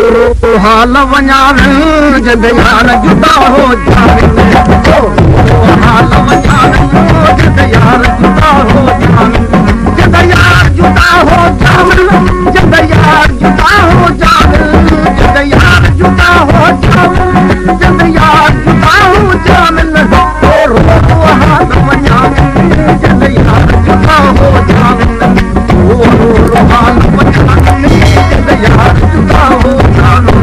हाल वञावे जद यार जुदा हो जावे हाल वञावे जद यार जुदा हो जावे जद यार जुदा हो जावे जद यार जुदा हो जावे जद यार जुदा हो जावे जद यार जुदा हो जावे हाल वञावे जद यार जुदा हो जावे हाल वञावे जद यार जुदा हो जावे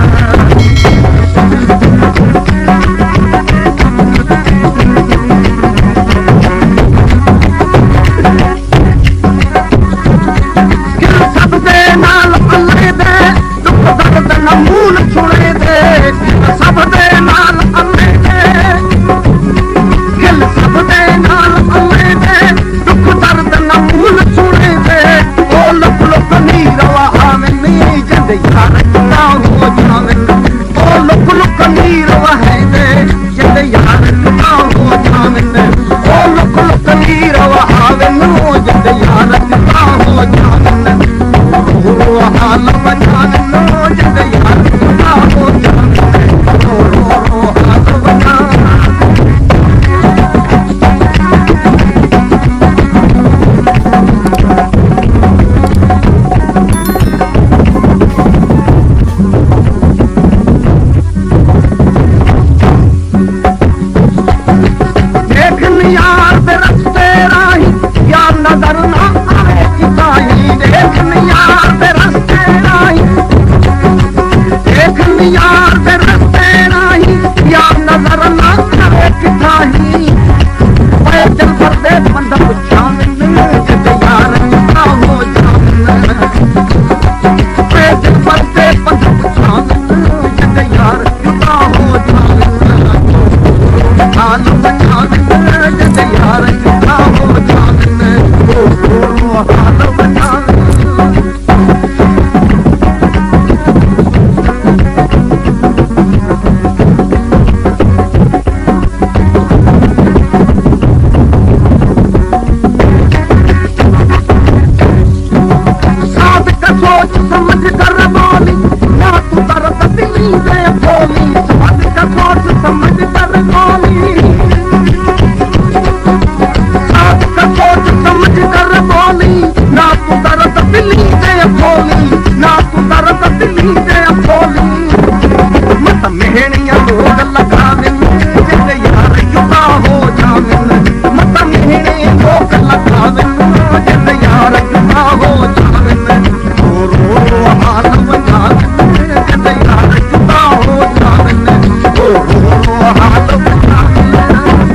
Yeah.